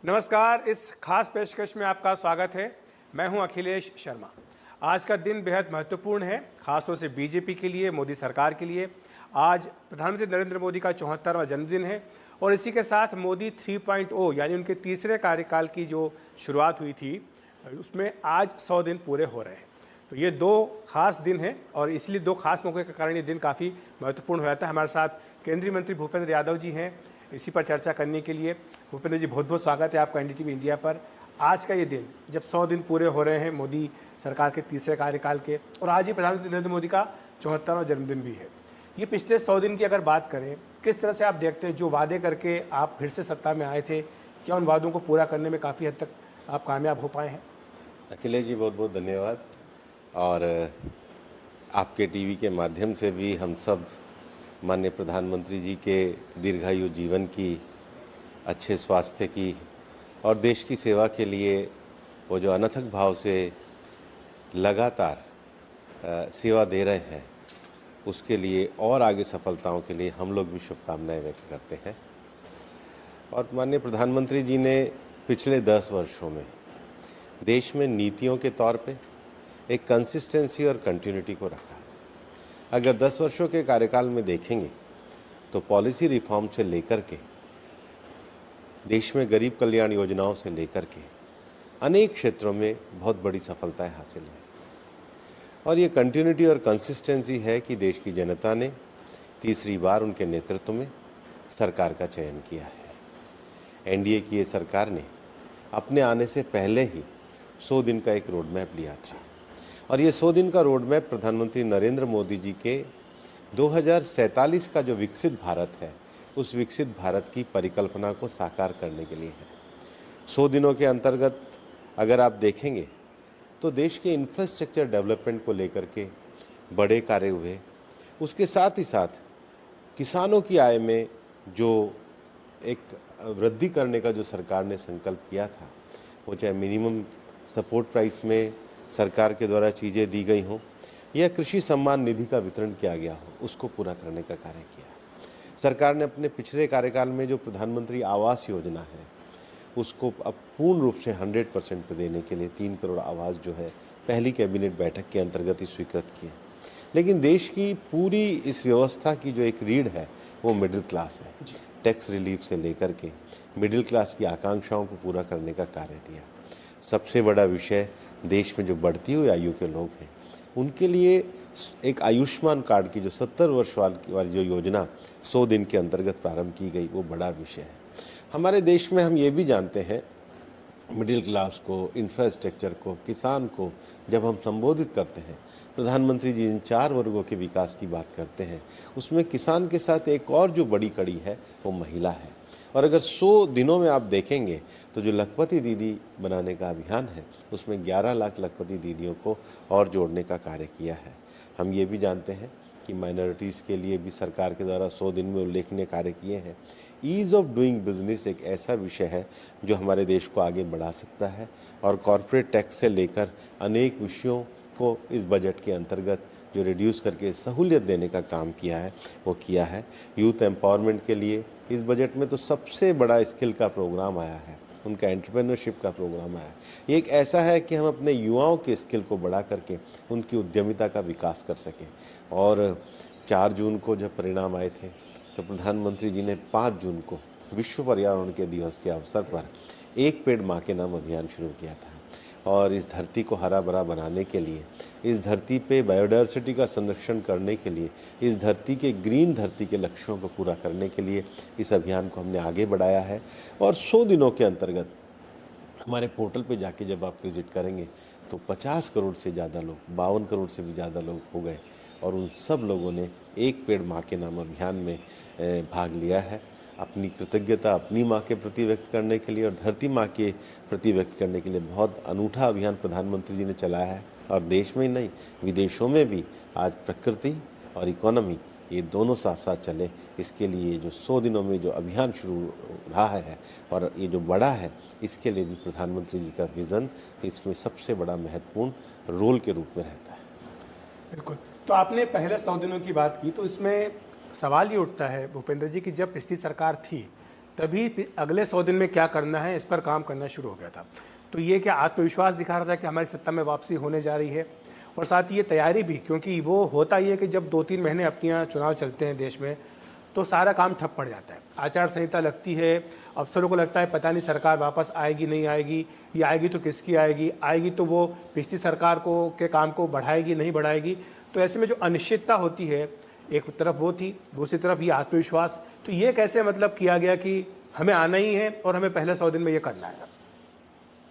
नमस्कार। इस खास पेशकश में आपका स्वागत है। मैं हूं अखिलेश शर्मा। आज का दिन बेहद महत्वपूर्ण है, खासतौर से बीजेपी के लिए, मोदी सरकार के लिए। आज प्रधानमंत्री नरेंद्र मोदी का 74वां जन्मदिन है और इसी के साथ मोदी 3.0 यानी उनके तीसरे कार्यकाल की जो शुरुआत हुई थी उसमें आज 100 दिन पूरे हो रहे हैं। तो ये दो खास दिन हैं और इसलिए दो खास मौके के कारण ये दिन काफ़ी महत्वपूर्ण हो जाता है। हमारे साथ केंद्रीय मंत्री भूपेंद्र यादव जी हैं इसी पर चर्चा करने के लिए। भूपेंद्र जी, बहुत बहुत स्वागत है आपका एनडीटीवी इंडिया पर। आज का ये दिन जब 100 दिन पूरे हो रहे हैं मोदी सरकार के तीसरे कार्यकाल के, और आज ही प्रधानमंत्री नरेंद्र मोदी का 74वां जन्मदिन भी है। ये पिछले 100 दिन की अगर बात करें, किस तरह से आप देखते हैं जो वादे करके आप फिर से सत्ता में आए थे, क्या उन वादों को पूरा करने में काफ़ी हद तक आप कामयाब हो पाए हैं? अखिलेश जी, बहुत बहुत धन्यवाद। और आपके टीवी के माध्यम से भी हम सब माननीय प्रधानमंत्री जी के दीर्घायु जीवन की, अच्छे स्वास्थ्य की और देश की सेवा के लिए वो जो अनथक भाव से लगातार सेवा दे रहे हैं, उसके लिए और आगे सफलताओं के लिए हम लोग भी शुभकामनाएं व्यक्त करते हैं। और माननीय प्रधानमंत्री जी ने पिछले 10 वर्षों में देश में नीतियों के तौर पे एक कंसिस्टेंसी और कंटिन्यूटी को रखा है। अगर 10 वर्षों के कार्यकाल में देखेंगे तो पॉलिसी रिफॉर्म से लेकर के, देश में गरीब कल्याण योजनाओं से लेकर के अनेक क्षेत्रों में बहुत बड़ी सफलताएं हासिल हुई। और ये कंटिन्यूटी और कंसिस्टेंसी है कि देश की जनता ने तीसरी बार उनके नेतृत्व में सरकार का चयन किया है। एनडीए की ये सरकार ने अपने आने से पहले ही 100 दिन का एक रोड मैप लिया था और ये 100 दिन का रोड मैप प्रधानमंत्री नरेंद्र मोदी जी के 2047 का जो विकसित भारत है, उस विकसित भारत की परिकल्पना को साकार करने के लिए है। 100 दिनों के अंतर्गत अगर आप देखेंगे तो देश के इंफ्रास्ट्रक्चर डेवलपमेंट को लेकर के बड़े कार्य हुए। उसके साथ ही साथ किसानों की आय में जो एक वृद्धि करने का जो सरकार ने संकल्प किया था, वो चाहे मिनिमम सपोर्ट प्राइस में सरकार के द्वारा चीज़ें दी गई हों या कृषि सम्मान निधि का वितरण किया गया हो, उसको पूरा करने का कार्य किया। सरकार ने अपने पिछले कार्यकाल में जो प्रधानमंत्री आवास योजना है, उसको अब पूर्ण रूप से 100% पे देने के लिए 3 करोड़ आवास जो है पहली कैबिनेट बैठक के अंतर्गत ही स्वीकृत किए। लेकिन देश की पूरी इस व्यवस्था की जो एक रीढ़ है वो मिडिल क्लास है। टैक्स रिलीफ से लेकर के मिडिल क्लास की आकांक्षाओं को पूरा करने का कार्य दिया। सबसे बड़ा विषय, देश में जो बढ़ती हुई आयु के लोग हैं उनके लिए एक आयुष्मान कार्ड की जो 70 वर्ष वाली जो योजना 100 दिन के अंतर्गत प्रारंभ की गई, वो बड़ा विषय है। हमारे देश में हम ये भी जानते हैं, मिडिल क्लास को, इंफ्रास्ट्रक्चर को, किसान को जब हम संबोधित करते हैं, प्रधानमंत्री जी इन 4 वर्गों के विकास की बात करते हैं, उसमें किसान के साथ एक और जो बड़ी कड़ी है वो महिला है। और अगर 100 दिनों में आप देखेंगे तो जो लखपति दीदी बनाने का अभियान है, उसमें 11 लाख लखपति दीदियों को और जोड़ने का कार्य किया है। हम ये भी जानते हैं कि माइनॉरिटीज़ के लिए भी सरकार के द्वारा 100 दिन में उल्लेखनीय कार्य किए हैं। ईज़ ऑफ डूइंग बिजनेस एक ऐसा विषय है जो हमारे देश को आगे बढ़ा सकता है और कॉरपोरेट टैक्स से लेकर अनेक विषयों को इस बजट के अंतर्गत जो रिड्यूस करके सहूलियत देने का काम किया है, वो किया है। यूथ एम्पावरमेंट के लिए इस बजट में तो सबसे बड़ा स्किल का प्रोग्राम आया है, उनका एंटरप्रेन्योरशिप का प्रोग्राम आया है। ये एक ऐसा है कि हम अपने युवाओं के स्किल को बढ़ा करके उनकी उद्यमिता का विकास कर सकें। और 4 जून को जब परिणाम आए थे तो प्रधानमंत्री जी ने 5 जून को विश्व पर्यावरण के दिवस के अवसर पर एक पेड़ माँ के नाम अभियान शुरू किया था। और इस धरती को हरा भरा बनाने के लिए, इस धरती पे बायोडायवर्सिटी का संरक्षण करने के लिए, इस धरती के ग्रीन धरती के लक्ष्यों को पूरा करने के लिए इस अभियान को हमने आगे बढ़ाया है। और 100 दिनों के अंतर्गत हमारे पोर्टल पे जाके जब आप विज़िट करेंगे तो 50 करोड़ से ज़्यादा लोग, 52 करोड़ से भी ज़्यादा लोग हो गए और उन सब लोगों ने एक पेड़ माँ के नाम अभियान में भाग लिया है। अपनी कृतज्ञता अपनी माँ के प्रति व्यक्त करने के लिए और धरती माँ के प्रति व्यक्त करने के लिए बहुत अनूठा अभियान प्रधानमंत्री जी ने चलाया है। और देश में ही नहीं, विदेशों में भी आज प्रकृति और इकोनॉमी ये दोनों साथ साथ चले, इसके लिए जो 100 दिनों में जो अभियान शुरू रहा है और ये जो बड़ा है, इसके लिए भी प्रधानमंत्री जी का विज़न इसमें सबसे बड़ा महत्वपूर्ण रोल के रूप में रहता है। बिल्कुल। तो आपने पहले 100 दिनों की बात की, तो इसमें सवाल ये उठता है भूपेंद्र जी कि जब पिछली सरकार थी तभी अगले 100 दिन में क्या करना है इस पर काम करना शुरू हो गया था। तो ये क्या आत्मविश्वास दिखा रहा था कि हमारी सत्ता में वापसी होने जा रही है, और साथ ही ये तैयारी भी, क्योंकि वो होता ही है कि जब 2-3 महीने अपने यहाँ चुनाव चलते हैं देश में तो सारा काम ठप पड़ जाता है। आचार संहिता लगती है, अफसरों को लगता है पता नहीं सरकार वापस आएगी नहीं आएगी, या आएगी तो किसकी आएगी, आएगी तो वो पिछली सरकार को के काम को बढ़ाएगी नहीं बढ़ाएगी। तो ऐसे में जो अनिश्चितता होती है, एक तरफ वो थी, दूसरी तरफ ये आत्मविश्वास। तो ये कैसे मतलब किया गया कि हमें आना ही है और हमें पहले 100 दिन में ये करना है?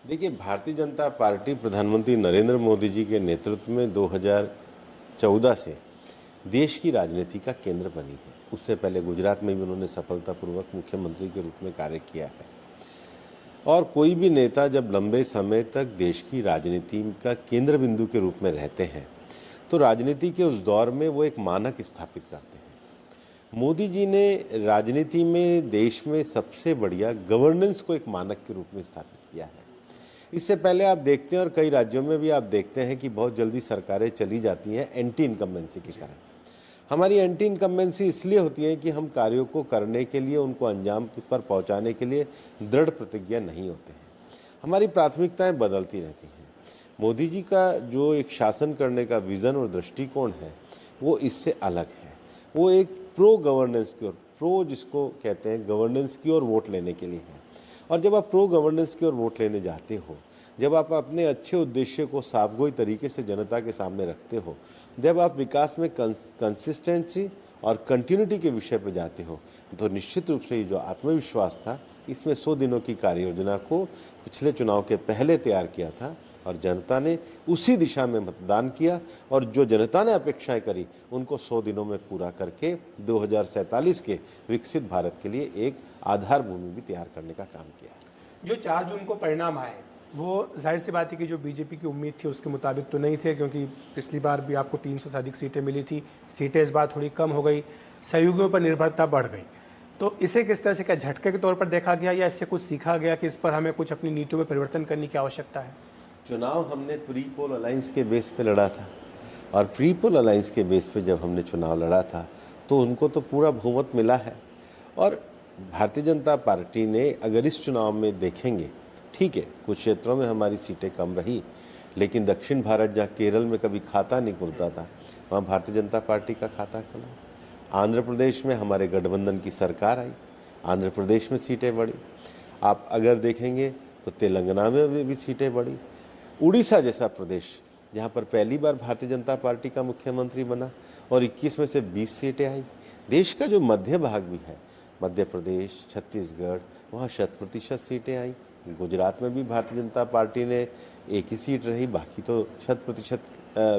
देखिए, भारतीय जनता पार्टी प्रधानमंत्री नरेंद्र मोदी जी के नेतृत्व में 2014 से देश की राजनीति का केंद्र बनी है। उससे पहले गुजरात में भी उन्होंने सफलतापूर्वक मुख्यमंत्री के रूप में कार्य किया है। और कोई भी नेता जब लंबे समय तक देश की राजनीति का केंद्र बिंदु के रूप में रहते हैं तो राजनीति के उस दौर में वो एक मानक स्थापित करते हैं। मोदी जी ने राजनीति में देश में सबसे बढ़िया गवर्नेंस को एक मानक के रूप में स्थापित किया है। इससे पहले आप देखते हैं, और कई राज्यों में भी आप देखते हैं कि बहुत जल्दी सरकारें चली जाती हैं एंटी इनकम्बेंसी के कारण। हमारी एंटी इनकम्बेंसी इसलिए होती है कि हम कार्यों को करने के लिए, उनको अंजाम पर पहुंचाने के लिए दृढ़ प्रतिज्ञा नहीं होते हैं। हमारी प्राथमिकताएं बदलती रहती हैं। मोदी जी का जो एक शासन करने का विज़न और दृष्टिकोण है वो इससे अलग है। वो एक प्रो गवर्नेंस की ओर, प्रो जिसको कहते हैं गवर्नेंस की ओर वोट लेने के लिए है। और जब आप प्रो गवर्नेंस की ओर वोट लेने जाते हो, जब आप अपने अच्छे उद्देश्य को साफगोई तरीके से जनता के सामने रखते हो, जब आप विकास में कंसिस्टेंसी और कंटिन्यूटी के विषय पर जाते हो, तो निश्चित रूप से ये जो आत्मविश्वास था, इसमें 100 दिनों की कार्य योजना को पिछले चुनाव के पहले तैयार किया था और जनता ने उसी दिशा में मतदान किया। और जो जनता ने अपेक्षाएं करी उनको 100 दिनों में पूरा करके 2047 के विकसित भारत के लिए एक आधार भूमि भी तैयार करने का काम किया। जो 4 जून को परिणाम आए वो जाहिर सी बात है कि जो बीजेपी की उम्मीद थी उसके मुताबिक तो नहीं थे, क्योंकि पिछली बार भी आपको 300 से अधिक सीटें मिली थी। सीटें इस बार थोड़ी कम हो गई, सहयोगियों पर निर्भरता बढ़ गई। तो इसे किस तरह से, क्या झटके के तौर पर देखा गया या इससे कुछ सीखा गया कि इस पर हमें कुछ अपनी नीतियों में परिवर्तन करने की आवश्यकता है? चुनाव हमने प्री पोल अलायंस के बेस पे लड़ा था, और प्री पोल अलायंस के बेस पे जब हमने चुनाव लड़ा था तो उनको तो पूरा बहुमत मिला है। और भारतीय जनता पार्टी ने, अगर इस चुनाव में देखेंगे, ठीक है कुछ क्षेत्रों में हमारी सीटें कम रही, लेकिन दक्षिण भारत जहाँ केरल में कभी खाता नहीं खुलता था, वहाँ भारतीय जनता पार्टी का खाता खुला। आंध्र प्रदेश में हमारे गठबंधन की सरकार आई, आंध्र प्रदेश में सीटें बढ़ी। आप अगर देखेंगे तो तेलंगाना में भी सीटें बढ़ी। उड़ीसा जैसा प्रदेश जहाँ पर पहली बार भारतीय जनता पार्टी का मुख्यमंत्री बना और 21 में से 20 सीटें आई। देश का जो मध्य भाग भी है, मध्य प्रदेश, छत्तीसगढ़, वहाँ 100% सीटें आई। गुजरात में भी भारतीय जनता पार्टी ने एक ही सीट रही, बाकी तो 100%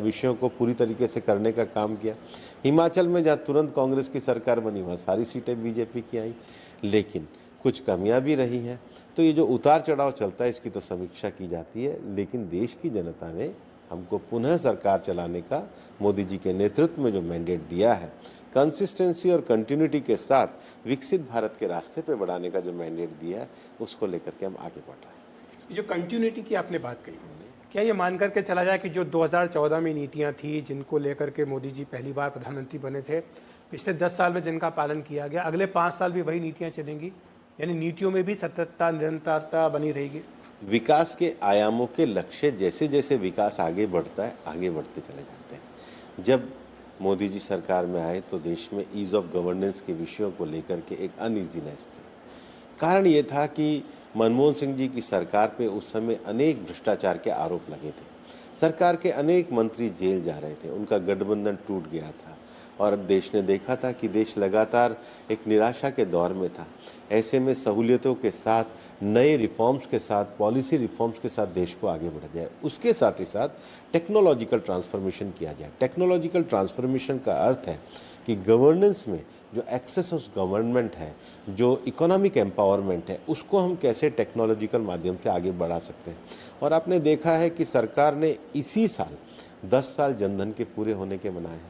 विषयों को पूरी तरीके से करने का काम किया। हिमाचल में जहाँ तुरंत कांग्रेस की सरकार बनी वहाँ सारी सीटें बीजेपी की आई, लेकिन कुछ कमियां भी रही हैं। तो ये जो उतार चढ़ाव चलता है इसकी तो समीक्षा की जाती है, लेकिन देश की जनता ने हमको पुनः सरकार चलाने का मोदी जी के नेतृत्व में जो मैंडेट दिया है, कंसिस्टेंसी और कंटिन्यूटी के साथ विकसित भारत के रास्ते पे बढ़ाने का जो मैंडेट दिया है, उसको लेकर के हम आगे बढ़ रहे हैं। जो कंटिन्यूटी की आपने बात कही, क्या ये मान करके चला जाए कि जो 2014 में नीतियां थी जिनको लेकर के मोदी जी पहली बार प्रधानमंत्री बने थे, पिछले 10 साल में जिनका पालन किया गया, अगले 5 साल भी वही नीतियां चलेंगी? यानी नीतियों में भी सततता, निरंतरता बनी रहेगी? विकास के आयामों के लक्ष्य जैसे जैसे विकास आगे बढ़ता है, आगे बढ़ते चले जाते हैं। जब मोदी जी सरकार में आए तो देश में ईज ऑफ गवर्नेंस के विषयों को लेकर के एक अनइजीनेस थी। कारण ये था कि मनमोहन सिंह जी की सरकार पे उस समय अनेक भ्रष्टाचार के आरोप लगे थे। सरकार के अनेक मंत्री जेल जा रहे थे, उनका गठबंधन टूट गया था और देश ने देखा था कि देश लगातार एक निराशा के दौर में था। ऐसे में सहूलियतों के साथ, नए रिफॉर्म्स के साथ, पॉलिसी रिफॉर्म्स के साथ देश को आगे बढ़ा जाए। उसके साथ ही साथ टेक्नोलॉजिकल ट्रांसफॉर्मेशन किया जाए। टेक्नोलॉजिकल ट्रांसफॉर्मेशन का अर्थ है कि गवर्नेंस में जो एक्सेस ऑफ गवर्नमेंट है, जो इकोनॉमिक एम्पावरमेंट है, उसको हम कैसे टेक्नोलॉजिकल माध्यम से आगे बढ़ा सकते हैं। और आपने देखा है कि सरकार ने इसी साल 10 साल जनधन के पूरे होने के मनाए हैं।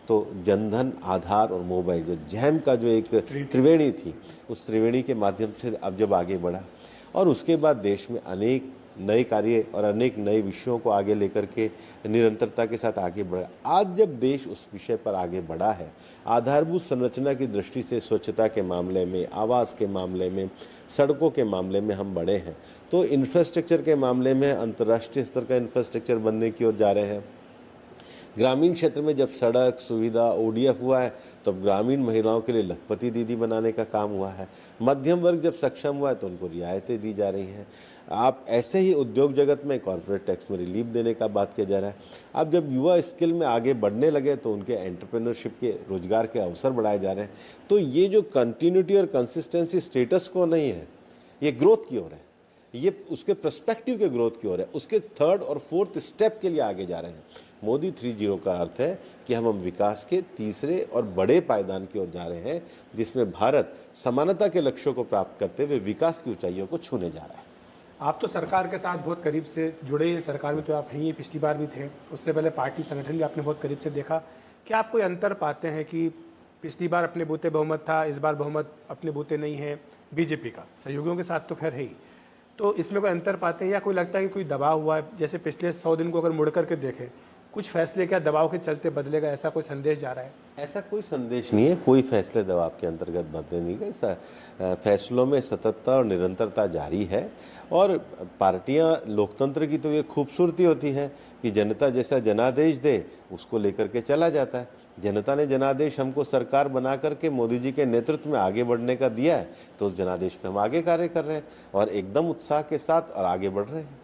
तो जनधन, आधार और मोबाइल, जो जैम का जो एक त्रिवेणी थी, उस त्रिवेणी के माध्यम से अब जब आगे बढ़ा और उसके बाद देश में अनेक नए कार्य और अनेक नए विषयों को आगे लेकर के निरंतरता के साथ आगे बढ़ा। आज जब देश उस विषय पर आगे बढ़ा है, आधारभूत संरचना की दृष्टि से स्वच्छता के मामले में, आवास के मामले में, सड़कों के मामले में हम बढ़े हैं, तो इंफ्रास्ट्रक्चर के मामले में अंतर्राष्ट्रीय स्तर का इंफ्रास्ट्रक्चर बनने की ओर जा रहे हैं। ग्रामीण क्षेत्र में जब सड़क सुविधा ओडीएफ हुआ है, तब ग्रामीण महिलाओं के लिए लखपति दीदी बनाने का काम हुआ है। मध्यम वर्ग जब सक्षम हुआ है तो उनको रियायतें दी जा रही हैं। आप ऐसे ही उद्योग जगत में कॉर्पोरेट टैक्स में रिलीफ देने का बात किया जा रहा है। अब जब युवा स्किल में आगे बढ़ने लगे तो उनके एंटरप्रेन्योरशिप के रोजगार के अवसर बढ़ाए जा रहे हैं। तो ये जो कंटिन्यूटी और कंसिस्टेंसी स्टेटस को नहीं है, ये ग्रोथ की ओर है, ये उसके पर्सपेक्टिव के ग्रोथ की ओर है, उसके थर्ड और फोर्थ स्टेप के लिए आगे जा रहे हैं। मोदी 3.0 का अर्थ है कि हम विकास के तीसरे और बड़े पायदान की ओर जा रहे हैं, जिसमें भारत समानता के लक्ष्यों को प्राप्त करते हुए विकास की ऊंचाइयों को छूने जा रहा है। आप तो सरकार के साथ बहुत करीब से जुड़े हैं, सरकार में तो आप हैं ही, पिछली बार भी थे, उससे पहले पार्टी संगठन भी आपने बहुत करीब से देखा। क्या आप कोई अंतर पाते हैं कि पिछली बार अपने बूते बहुमत था, इस बार बहुमत अपने बूते नहीं है बीजेपी का, सहयोगियों के साथ तो खैर है ही, तो इसमें कोई अंतर पाते हैं या कोई लगता है कि कोई दबाव हुआ है? जैसे पिछले 100 दिन को अगर मुड़ करके देखें, कुछ फैसले क्या दबाव के चलते बदलेगा, ऐसा कोई संदेश जा रहा है? ऐसा कोई संदेश नहीं है, कोई फैसले दबाव के अंतर्गत बदले नहीं गए। फैसलों में सततता और निरंतरता जारी है। और पार्टियां, लोकतंत्र की तो ये खूबसूरती होती है कि जनता जैसा जनादेश दे उसको लेकर के चला जाता है। जनता ने जनादेश हमको सरकार बना करके मोदी जी के नेतृत्व में आगे बढ़ने का दिया है, तो उस जनादेश पे हम आगे कार्य कर रहे हैं और एकदम उत्साह के साथ और आगे बढ़ रहे हैं।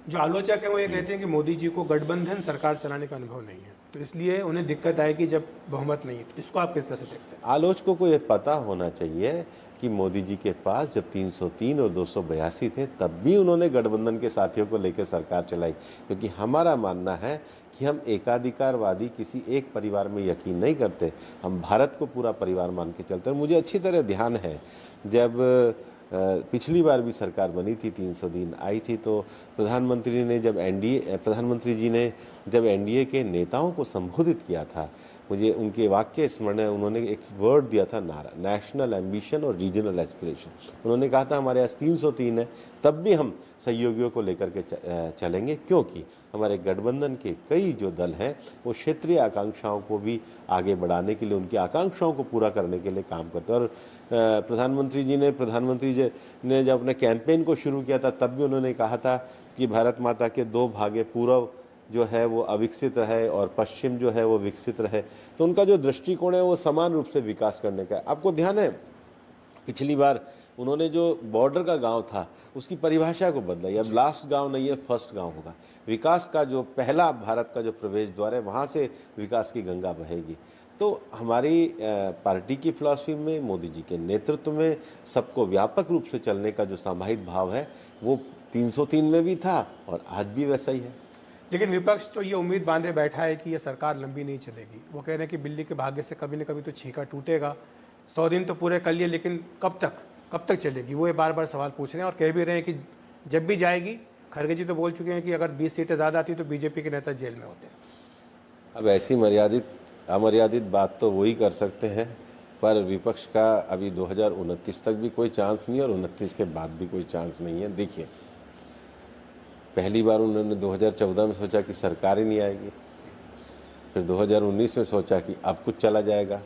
जो आलोचक है वो ये कहते हैं कि मोदी जी को गठबंधन सरकार चलाने का अनुभव नहीं है, तो इसलिए उन्हें दिक्कत आएगी जब बहुमत नहीं है। तो इसको आप किस तरह से देखते हैं? आलोचकों को ये पता होना चाहिए कि मोदी जी के पास जब 303 और 282 थे, तब भी उन्होंने गठबंधन के साथियों को लेकर सरकार चलाई, क्योंकि हमारा मानना है कि हम एकाधिकारवादी किसी एक परिवार में यकीन नहीं करते, हम भारत को पूरा परिवार मान के चलते हैं। मुझे अच्छी तरह ध्यान है, जब पिछली बार भी सरकार बनी थी, 300 दिन आई थी, तो प्रधानमंत्री जी ने जब एनडीए के नेताओं को संबोधित किया था, मुझे उनके वाक्य स्मरण है, उन्होंने एक वर्ड दिया था, नारा, नेशनल एम्बिशन और रीजनल एस्पिरेशन। उन्होंने कहा था हमारे पास 303 है, तब भी हम सहयोगियों को लेकर के चलेंगे, क्योंकि हमारे गठबंधन के कई जो दल हैं वो क्षेत्रीय आकांक्षाओं को भी आगे बढ़ाने के लिए, उनकी आकांक्षाओं को पूरा करने के लिए काम करते हैं। और प्रधानमंत्री जी ने जब अपने कैंपेन को शुरू किया था, तब भी उन्होंने कहा था कि भारत माता के 2 भाग, पूर्व जो है वो अविकसित रहे और पश्चिम जो है वो विकसित रहे। तो उनका जो दृष्टिकोण है वो समान रूप से विकास करने का है। आपको ध्यान है, पिछली बार उन्होंने जो बॉर्डर का गांव था उसकी परिभाषा को बदला, अब लास्ट गांव नहीं है, फर्स्ट गांव होगा। विकास का जो पहला भारत का जो प्रवेश द्वार है, वहाँ से विकास की गंगा बहेगी। तो हमारी पार्टी की फिलॉसफी में, मोदी जी के नेतृत्व में सबको व्यापक रूप से चलने का जो सामाहिक भाव है वो 303 में भी था और आज भी वैसा ही है। लेकिन विपक्ष तो ये उम्मीद बांधे बैठा है कि ये सरकार लंबी नहीं चलेगी। वो कह रहे हैं कि बिल्ली के भाग्य से कभी न कभी तो छींका टूटेगा। 100 दिन तो पूरे कर लिए, लेकिन कब तक चलेगी, वो ये बार बार सवाल पूछ रहे हैं। और कह भी रहे हैं कि जब भी जाएगी, खड़गे जी तो बोल चुके हैं कि अगर 20 सीटें ज़्यादा आती तो बीजेपी के नेता जेल में होते हैं। अब ऐसी अमर्यादित बात तो वही कर सकते हैं, पर विपक्ष का अभी 2029 तक भी कोई चांस नहीं है और 29 के बाद भी कोई चांस नहीं है। देखिए, पहली बार उन्होंने 2014 में सोचा कि सरकार ही नहीं आएगी, फिर 2019 में सोचा कि अब कुछ चला जाएगा,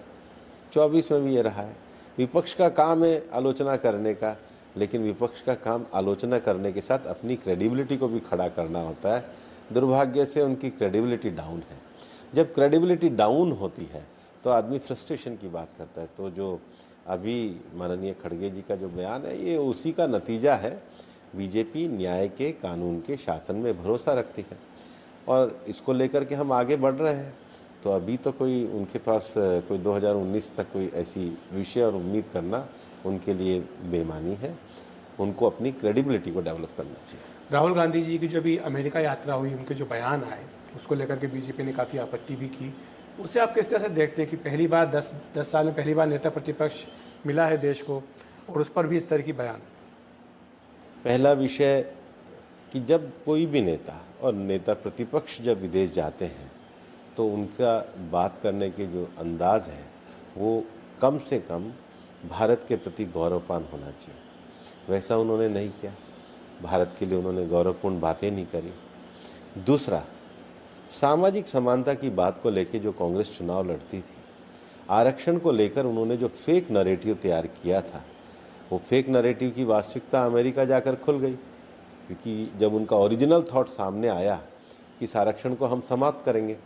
24 में भी ये रहा है। विपक्ष का काम है आलोचना करने का, लेकिन विपक्ष का काम आलोचना करने के साथ अपनी क्रेडिबिलिटी को भी खड़ा करना होता है। दुर्भाग्य से उनकी क्रेडिबिलिटी डाउन है। जब क्रेडिबिलिटी डाउन होती है तो आदमी फ्रस्ट्रेशन की बात करता है। तो जो अभी माननीय खड़गे जी का जो बयान है, ये उसी का नतीजा है। बीजेपी न्याय के, कानून के, शासन में भरोसा रखती है और इसको लेकर के हम आगे बढ़ रहे हैं। तो अभी तो कोई उनके पास कोई 2019 तक कोई ऐसी विषय और उम्मीद करना उनके लिए बेईमानी है। उनको अपनी क्रेडिबिलिटी को डेवलप करना चाहिए। राहुल गांधी जी की जो भी अमेरिका यात्रा हुई, उनके जो बयान आए, उसको लेकर के बीजेपी ने काफ़ी आपत्ति भी की। उससे आप किस तरह से देखते हैं कि पहली बार 10 साल में पहली बार नेता प्रतिपक्ष मिला है देश को और उस पर भी इस तरह की बयान? पहला विषय कि जब कोई भी नेता और नेता प्रतिपक्ष जब विदेश जाते हैं तो उनका बात करने के जो अंदाज़ है वो कम से कम भारत के प्रति गौरवपान होना चाहिए। वैसा उन्होंने नहीं किया। भारत के लिए उन्होंने गौरवपूर्ण बातें नहीं करी। दूसरा, सामाजिक समानता की बात को लेकर जो कांग्रेस चुनाव लड़ती थी, आरक्षण को लेकर उन्होंने जो फेक नैरेटिव तैयार किया था, वो फेक नैरेटिव की वास्तविकता अमेरिका जाकर खुल गई, क्योंकि जब उनका ओरिजिनल थॉट सामने आया कि इस आरक्षण को हम समाप्त करेंगे,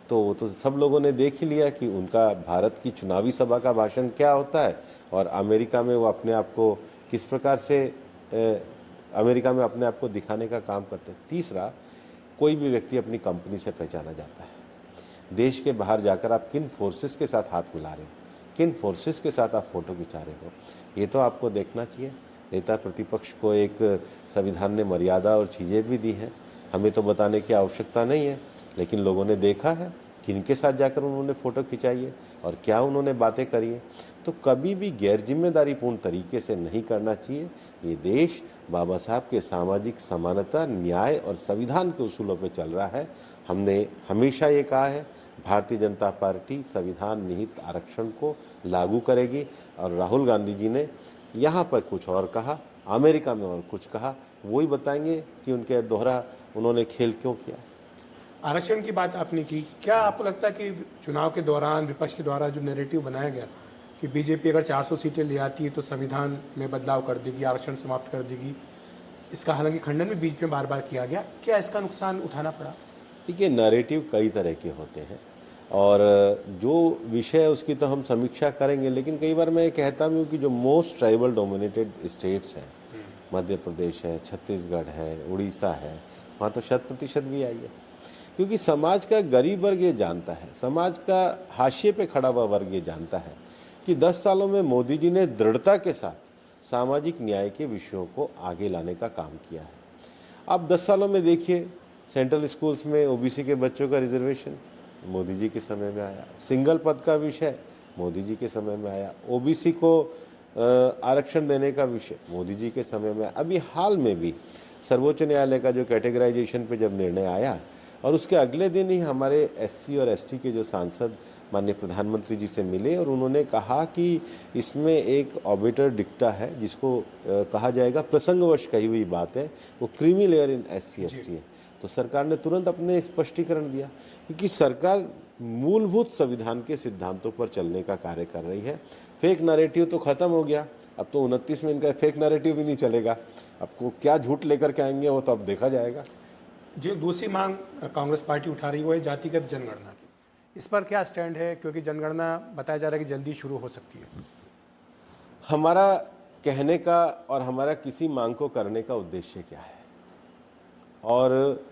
तो वो तो सब लोगों ने देख ही लिया कि उनका भारत की चुनावी सभा का भाषण क्या होता है और अमेरिका में वो अपने आप को किस प्रकार से अमेरिका में अपने आप को दिखाने का काम करते हैं। तीसरा, कोई भी व्यक्ति अपनी कंपनी से पहचाना जाता है। देश के बाहर जाकर आप किन फोर्सेस के साथ हाथ मिला रहे हो, किन फोर्सेस के साथ आप फोटो खिंचा रहे हो, ये तो आपको देखना चाहिए। नेता प्रतिपक्ष को एक संविधान ने मर्यादा और चीज़ें भी दी हैं, हमें तो बताने की आवश्यकता नहीं है, लेकिन लोगों ने देखा है किनके साथ जाकर उन्होंने फ़ोटो खिंचाई है और क्या उन्होंने बातें करी हैं। तो कभी भी गैर जिम्मेदारीपूर्ण तरीके से नहीं करना चाहिए। ये देश बाबा साहब के सामाजिक समानता, न्याय और संविधान के उसूलों पर चल रहा है। हमने हमेशा ये कहा है, भारतीय जनता पार्टी संविधान निहित आरक्षण को लागू करेगी। और राहुल गांधी जी ने यहाँ पर कुछ और कहा, अमेरिका में और कुछ कहा, वही बताएंगे कि उनके दोहरा उन्होंने खेल क्यों किया। आरक्षण की बात आपने की, क्या आपको लगता है कि चुनाव के दौरान विपक्ष के द्वारा जो नैरेटिव बनाया गया कि बीजेपी अगर 400 सीटें ले आती है तो संविधान में बदलाव कर देगी, आरक्षण समाप्त कर देगी, इसका हालांकि खंडन भी बीच में बार बार किया गया, क्या इसका नुकसान उठाना पड़ा? देखिए, नैरेटिव कई तरह के होते हैं और जो विषय है उसकी तो हम समीक्षा करेंगे, लेकिन कई बार मैं कहता भी हूँ कि जो मोस्ट ट्राइबल डोमिनेटेड स्टेट्स हैं, मध्य प्रदेश है, छत्तीसगढ़ है, उड़ीसा है, वहाँ तो 100% भी आई है, क्योंकि समाज का गरीब वर्ग ये जानता है, समाज का हाशिए पे खड़ा हुआ वर्ग ये जानता है कि 10 सालों में मोदी जी ने दृढ़ता के साथ सामाजिक न्याय के विषयों को आगे लाने का काम किया है। आप 10 सालों में देखिए, सेंट्रल स्कूल्स में ओबीसी के बच्चों का रिजर्वेशन मोदी जी के समय में आया, सिंगल पद का विषय मोदी जी के समय में आया, ओबीसी को आरक्षण देने का विषय मोदी जी के समय में। अभी हाल में भी सर्वोच्च न्यायालय का जो कैटेगराइजेशन पे जब निर्णय आया और उसके अगले दिन ही हमारे एससी और एसटी के जो सांसद माननीय प्रधानमंत्री जी से मिले और उन्होंने कहा कि इसमें एक ऑबिटर डिक्टा है, जिसको कहा जाएगा प्रसंगवश कही हुई बात है, वो creamy layer in SC ST है। तो सरकार ने तुरंत अपने स्पष्टीकरण दिया, क्योंकि सरकार मूलभूत संविधान के सिद्धांतों पर चलने का कार्य कर रही है। फेक नैरेटिव तो ख़त्म हो गया, अब तो 29 में इनका फेक नैरेटिव भी नहीं चलेगा। आपको क्या झूठ लेकर के आएंगे वो तो अब देखा जाएगा। जो दूसरी मांग कांग्रेस पार्टी उठा रही है वो है जातिगत जनगणना की, इस पर क्या स्टैंड है? क्योंकि जनगणना बताया जा रहा है कि जल्दी शुरू हो सकती है। हमारा कहने का और हमारा किसी मांग को करने का उद्देश्य क्या है, और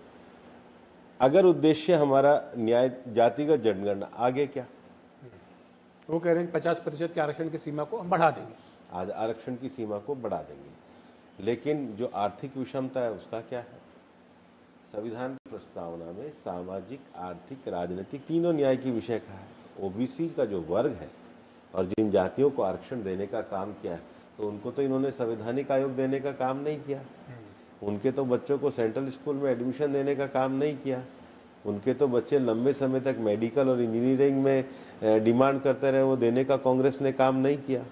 अगर उद्देश्य हमारा न्याय जातिगत जनगणना, आगे क्या? वो कह रहे हैं 50% के आरक्षण की सीमा को हम बढ़ा देंगे, आज आरक्षण की सीमा को बढ़ा देंगे, लेकिन जो आर्थिक विषमता है उसका क्या है? संविधान की प्रस्तावना में सामाजिक, आर्थिक, राजनीतिक तीनों न्याय की विषय कहा है। ओबीसी का जो वर्ग है और जिन जातियों को आरक्षण देने का काम किया है, तो उनको तो इन्होंने संवैधानिक आयोग देने का काम नहीं किया, उनके तो बच्चों को सेंट्रल स्कूल में एडमिशन देने का काम नहीं किया, उनके तो बच्चे लंबे समय तक मेडिकल और इंजीनियरिंग में डिमांड करते रहे, वो देने का कांग्रेस ने काम नहीं किया।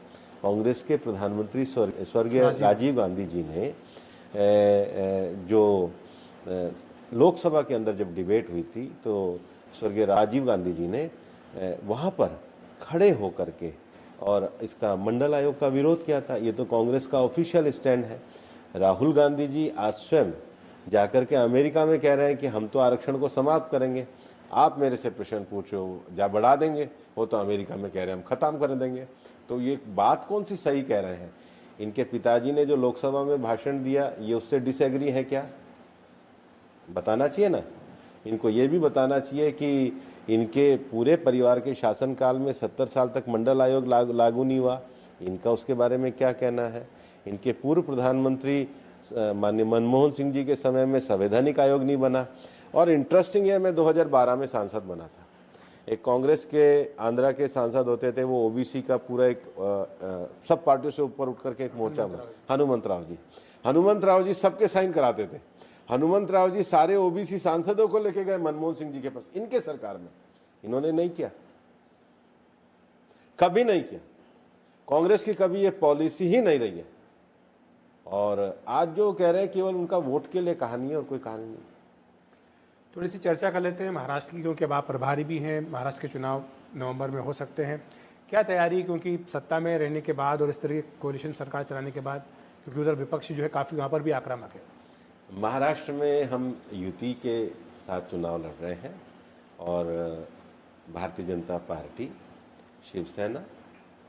कांग्रेस के प्रधानमंत्री स्वर्गीय राजीव गांधी जी ने जो लोकसभा के अंदर जब डिबेट हुई थी, तो स्वर्गीय राजीव गांधी जी ने वहाँ पर खड़े होकर के और इसका मंडल आयोग का विरोध किया था। ये तो कांग्रेस का ऑफिशियल स्टैंड है। राहुल गांधी जी आज स्वयं जाकर के अमेरिका में कह रहे हैं कि हम तो आरक्षण को समाप्त करेंगे, आप मेरे से प्रश्न पूछो जा बढ़ा देंगे, वो तो अमेरिका में कह रहे हैं हम ख़त्म कर देंगे। तो ये बात कौन सी सही कह रहे हैं? इनके पिताजी ने जो लोकसभा में भाषण दिया, ये उससे डिसएग्री है क्या? बताना चाहिए ना। इनको ये भी बताना चाहिए कि इनके पूरे परिवार के शासनकाल में 70 साल तक मंडल आयोग लागू नहीं हुआ, इनका उसके बारे में क्या कहना है। इनके पूर्व प्रधानमंत्री माननीय मनमोहन सिंह जी के समय में संवैधानिक आयोग नहीं बना। और इंटरेस्टिंग है, मैं 2012 में सांसद बना था। एक कांग्रेस के आंध्रा के सांसद होते थे, वो ओबीसी का पूरा एक सब पार्टियों से ऊपर उठ करके एक मोर्चा बना, हनुमंत राव जी सबके साइन कराते थे। हनुमंत राव जी सारे ओबीसी सांसदों को लेके गए मनमोहन सिंह जी के पास, इनके सरकार में। इन्होंने नहीं किया, कभी नहीं किया। कांग्रेस की कभी ये पॉलिसी ही नहीं रही है। और आज जो कह रहे हैं केवल उनका वोट के लिए कहानी है और कोई कहानी नहीं। थोड़ी सी चर्चा कर लेते हैं महाराष्ट्र की, क्योंकि अब आप प्रभारी भी हैं। महाराष्ट्र के चुनाव नवंबर में हो सकते हैं, क्या तैयारी, क्योंकि सत्ता में रहने के बाद और इस तरह की कोalition सरकार चलाने के बाद, क्योंकि उधर विपक्ष जो है काफ़ी वहाँ पर भी आक्रामक है। महाराष्ट्र में हम युति के साथ चुनाव लड़ रहे हैं और भारतीय जनता पार्टी, शिवसेना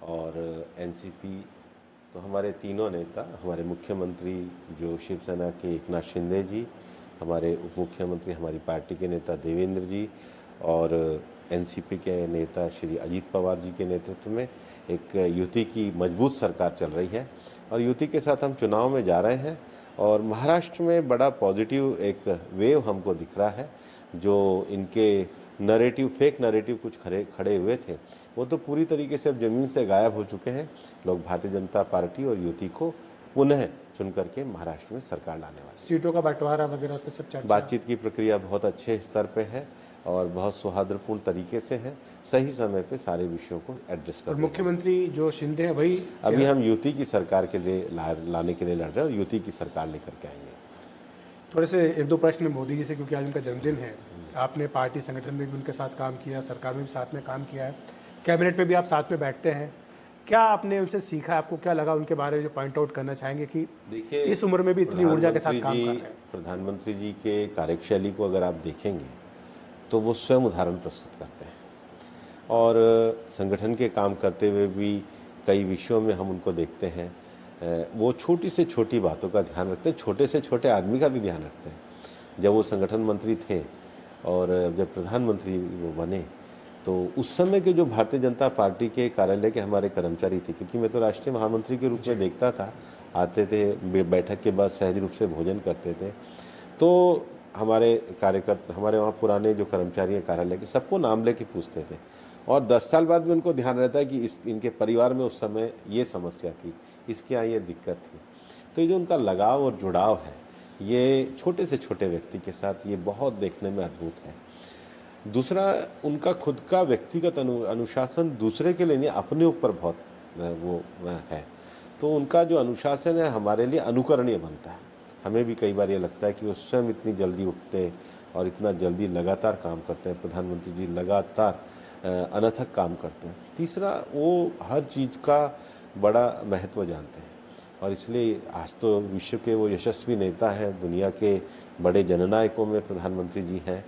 और एनसीपी, तो हमारे तीनों नेता, हमारे मुख्यमंत्री जो शिवसेना के एकनाथ शिंदे जी, हमारे उप मुख्यमंत्री हमारी पार्टी के नेता देवेंद्र जी और एनसीपी के नेता श्री अजीत पवार जी के नेतृत्व में एक युति की मजबूत सरकार चल रही है और युति के साथ हम चुनाव में जा रहे हैं। और महाराष्ट्र में बड़ा पॉजिटिव एक वेव हमको दिख रहा है। जो इनके नरेटिव, फेक नरेटिव कुछ खड़े हुए थे, वो तो पूरी तरीके से अब ज़मीन से गायब हो चुके हैं। लोग भारतीय जनता पार्टी और युति को पुनः चुन करके महाराष्ट्र में सरकार लाने वाले। सीटों का बंटवारा वगैरह पे सब चर्चा, बातचीत की प्रक्रिया बहुत अच्छे स्तर पे है और बहुत सौहार्दपूर्ण तरीके से है। सही समय पे सारे विषयों को एड्रेस कर और मुख्यमंत्री जो शिंदे हैं वही अभी हम युति की सरकार के लिए लाने के लिए लड़ रहे हैं और युति की सरकार लेकर के आएंगे। थोड़े से एक दो प्रश्न मोदी जी से, क्योंकि आज उनका जन्मदिन है। आपने पार्टी संगठन में भी उनके साथ काम किया, सरकार में भी साथ में काम किया है, कैबिनेट में भी आप साथ में बैठते हैं। क्या आपने उनसे सीखा, आपको क्या लगा उनके बारे में जो पॉइंट आउट करना चाहेंगे कि देखिए, इस उम्र में भी इतनी ऊर्जा के साथ काम कर रहे हैं? प्रधानमंत्री जी के कार्यशैली को अगर आप देखेंगे तो वो स्वयं उदाहरण प्रस्तुत करते हैं और संगठन के काम करते हुए भी कई विषयों में हम उनको देखते हैं। वो छोटी से छोटी बातों का ध्यान रखते हैं, छोटे से छोटे आदमी का भी ध्यान रखते हैं। जब वो संगठन मंत्री थे और जब प्रधानमंत्री वो बने तो उस समय के जो भारतीय जनता पार्टी के कार्यालय के हमारे कर्मचारी थे, क्योंकि मैं तो राष्ट्रीय महामंत्री के रूप में देखता था, आते थे बैठक के बाद सहज रूप से भोजन करते थे, तो हमारे कार्यकर्ता, हमारे वहाँ पुराने जो कर्मचारी हैं कार्यालय के, सबको नाम लेके पूछते थे और 10 साल बाद भी उनको ध्यान रहता है कि इनके परिवार में उस समय ये समस्या थी, इसके यहाँ ये दिक्कत थी। तो ये जो उनका लगाव और जुड़ाव है, ये छोटे से छोटे व्यक्ति के साथ ये बहुत देखने में अद्भुत है। दूसरा, उनका खुद का व्यक्तिगत अनुशासन दूसरे के लिए नहीं, अपने ऊपर बहुत वो है। तो उनका जो अनुशासन है हमारे लिए अनुकरणीय बनता है। हमें भी कई बार ये लगता है कि वो स्वयं इतनी जल्दी उठते और इतना जल्दी लगातार काम करते हैं। प्रधानमंत्री जी लगातार अनथक काम करते हैं। तीसरा, वो हर चीज़ का बड़ा महत्व जानते हैं और इसलिए आज तो विश्व के वो यशस्वी नेता हैं, दुनिया के बड़े जननायकों में प्रधानमंत्री जी हैं।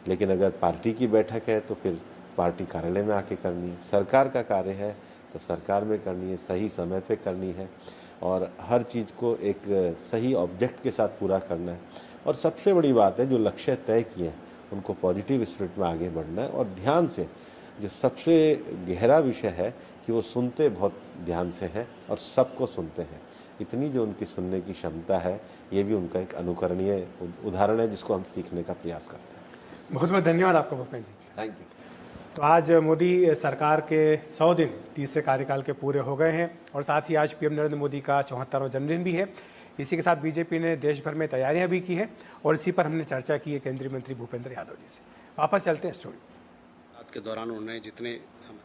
लेकिन अगर पार्टी की बैठक है तो फिर पार्टी कार्यालय में आके करनी है, सरकार का कार्य है तो सरकार में करनी है, सही समय पे करनी है और हर चीज़ को एक सही ऑब्जेक्ट के साथ पूरा करना है। और सबसे बड़ी बात है, जो लक्ष्य तय किए हैं उनको पॉजिटिव स्पिरिट में आगे बढ़ना है और ध्यान से, जो सबसे गहरा विषय है कि वो सुनते बहुत ध्यान से हैं और सबको सुनते हैं। इतनी जो उनकी सुनने की क्षमता है, ये भी उनका एक अनुकरणीय उदाहरण है जिसको हम सीखने का प्रयास करते हैं। बहुत बहुत धन्यवाद आपका भूपेंद्र जी। Thank you. तो आज मोदी सरकार के 100 दिन तीसरे कार्यकाल के पूरे हो गए हैं और साथ ही आज पीएम नरेंद्र मोदी का 74वां जन्मदिन भी है। इसी के साथ बीजेपी ने देश भर में तैयारियां भी की हैं और इसी पर हमने चर्चा की है केंद्रीय मंत्री भूपेंद्र यादव जी से। वापस चलते हैं स्टूडियो। रात के दौरान उन्होंने जितने हम